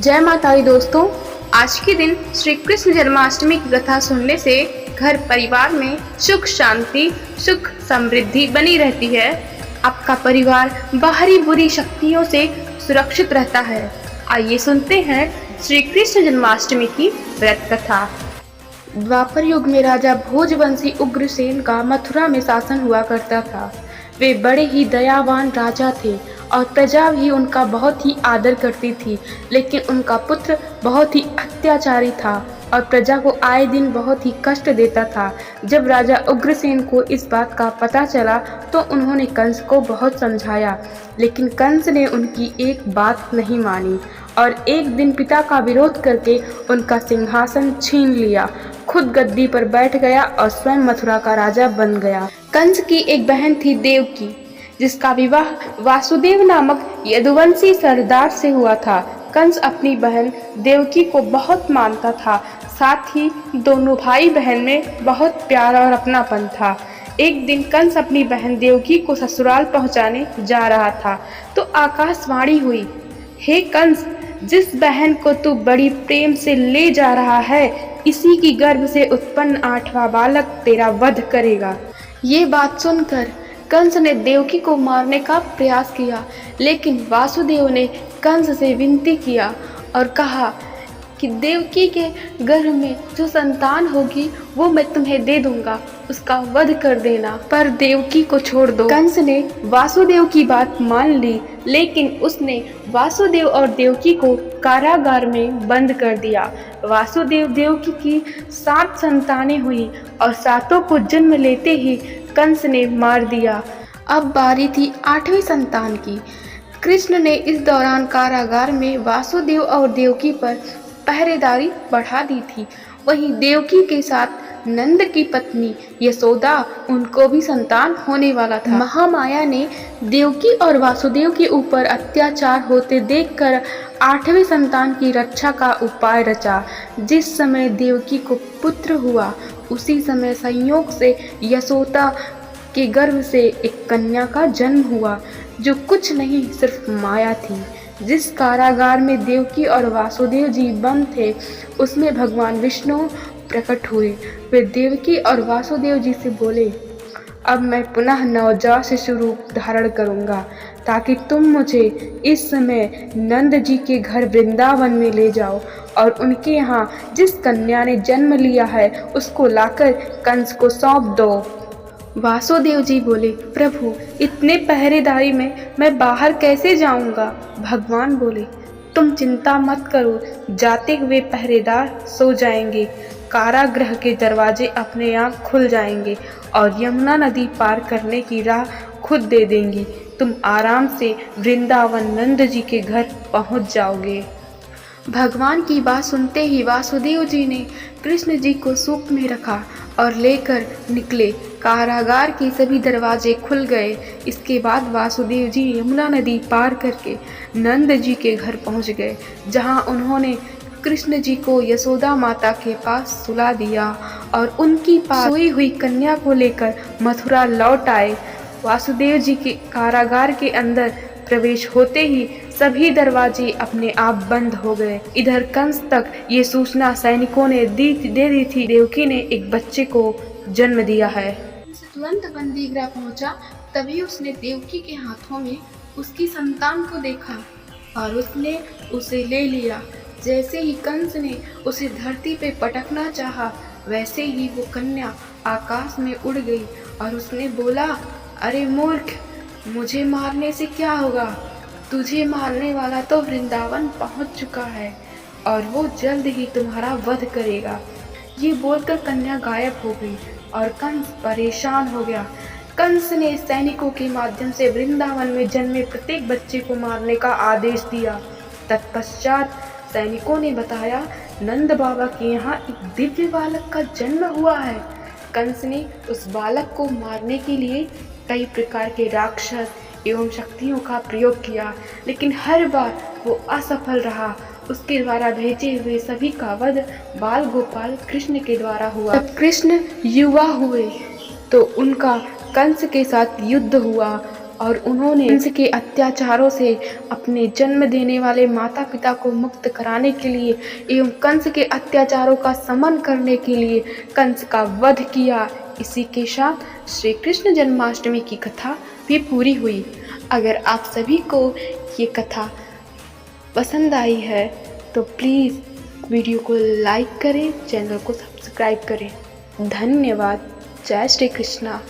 जय माता दी दोस्तों। आज के दिन श्री कृष्ण जन्माष्टमी की कथा सुनने से घर परिवार में सुख शांति सुख समृद्धि बनी रहती है। आपका परिवार बाहरी बुरी शक्तियों से सुरक्षित रहता है। आइए सुनते हैं श्री कृष्ण जन्माष्टमी की व्रत कथा। द्वापर युग में राजा भोजवंशी उग्रसेन का मथुरा में शासन हुआ करता था। वे बड़े ही दयावान राजा थे और प्रजा भी उनका बहुत ही आदर करती थी, लेकिन उनका पुत्र बहुत ही अत्याचारी था और प्रजा को आए दिन बहुत ही कष्ट देता था। जब राजा उग्रसेन को इस बात का पता चला तो उन्होंने कंस को बहुत समझाया, लेकिन कंस ने उनकी एक बात नहीं मानी और एक दिन पिता का विरोध करके उनका सिंहासन छीन लिया, खुद गद्दी पर बैठ गया और स्वयं मथुरा का राजा बन गया। कंस की एक बहन थी देवकी, जिसका विवाह वासुदेव नामक यदुवंशी सरदार से हुआ था। कंस अपनी बहन देवकी को बहुत मानता था, साथ ही दोनों भाई बहन में बहुत प्यार और अपनापन था। एक दिन कंस अपनी बहन देवकी को ससुराल पहुंचाने जा रहा था तो आकाशवाणी हुई, हे कंस, जिस बहन को तू बड़ी प्रेम से ले जा रहा है, इसी की गर्भ से उत्पन्न 8वां बालक तेरा वध करेगा। ये बात सुनकर कंस ने देवकी को मारने का प्रयास किया, लेकिन वासुदेव ने कंस से विनती किया और कहा कि देवकी के गर्भ में जो संतान होगी वो मैं तुम्हें दे दूंगा, उसका वध कर देना, पर देवकी को छोड़ दो। कंस ने वासुदेव की बात मान ली, लेकिन उसने वासुदेव और देवकी को कारागार में बंद कर दिया। वासुदेव देवकी की 7 संतानें हुई और 7 को जन्म लेते ही कंस ने मार दिया। अब बारी थी 8वीं संतान की। कृष्ण ने इस दौरान कारागार में वासुदेव और देवकी पर पहरेदारी बढ़ा दी थी। वहीं देवकी के साथ नंद की पत्नी यशोदा, उनको भी संतान होने वाला था। महामाया ने देवकी और वासुदेव के ऊपर अत्याचार होते देखकर 8वें संतान की रक्षा का उपाय रचा। जिस समय देवकी को पुत्र हुआ, उसी समय संयोग से यशोदा के गर्भ से एक कन्या का जन्म हुआ, जो कुछ नहीं सिर्फ माया थी। जिस कारागार में देवकी और वासुदेव जी बंद थे, उसमें भगवान विष्णु प्रकट हुए। वे देवकी और वासुदेव जी से बोले, अब मैं पुनः नवजात शिशु रूप धारण करूंगा, ताकि तुम मुझे इस समय नंद जी के घर वृंदावन में ले जाओ और उनके यहाँ जिस कन्या ने जन्म लिया है उसको लाकर कंस को सौंप दो। वासुदेव जी बोले, प्रभु, इतने पहरेदारी में मैं बाहर कैसे जाऊंगा? भगवान बोले, तुम चिंता मत करो, जाते हुए पहरेदार सो जाएंगे, कारागृह के दरवाजे अपने आप खुल जाएंगे और यमुना नदी पार करने की राह खुद दे देंगी। तुम आराम से वृंदावन नंद जी के घर पहुंच जाओगे। भगवान की बात सुनते ही वासुदेव जी ने कृष्ण जी को सूप में रखा और लेकर निकले। कारागार के सभी दरवाजे खुल गए। इसके बाद वासुदेव जी यमुना नदी पार करके नंद जी के घर पहुंच गए, जहां उन्होंने कृष्ण जी को यशोदा माता के पास सुला दिया और उनकी पास सोई हुई कन्या को लेकर मथुरा लौट आए। वासुदेव जी के कारागार के अंदर प्रवेश होते ही सभी दरवाजे अपने आप बंद हो गए। इधर कंस तक ये सूचना सैनिकों ने दे दी थी, देवकी ने एक बच्चे को जन्म दिया है। तुरंत बंदी गृह पहुंचा, तभी उसने देवकी के हाथों में उसकी संतान को देखा और उसने उसे ले लिया। जैसे ही कंस ने उसे धरती पे पटकना चाहा, वैसे ही वो कन्या आकाश में उड़ गई और उसने बोला, अरे मूर्ख, मुझे मारने से क्या होगा? तुझे मारने वाला तो वृंदावन पहुंच चुका है और वो जल्द ही तुम्हारा वध करेगा। ये बोलकर कन्या गायब हो गई और कंस परेशान हो गया। कंस ने सैनिकों के माध्यम से वृंदावन में जन्मे प्रत्येक बच्चे को मारने का आदेश दिया। तत्पश्चात सैनिकों ने बताया, नंद बाबा के यहाँ एक दिव्य बालक का जन्म हुआ है। कंस ने उस बालक को मारने के लिए कई प्रकार के राक्षस एवं शक्तियों का प्रयोग किया, लेकिन हर बार वो असफल रहा। उसके द्वारा भेजे हुए सभी का वध बाल गोपाल कृष्ण के द्वारा हुआ। जब कृष्ण युवा हुए तो उनका कंस के साथ युद्ध हुआ और उन्होंने कंस के अत्याचारों से अपने जन्म देने वाले माता पिता को मुक्त कराने के लिए एवं कंस के अत्याचारों का समन करने के लिए कंस का वध किया। इसी के साथ श्री कृष्ण जन्माष्टमी की कथा भी पूरी हुई। अगर आप सभी को ये कथा पसंद आई है तो प्लीज़ वीडियो को लाइक करें, चैनल को सब्सक्राइब करें। धन्यवाद। जय श्री कृष्णा।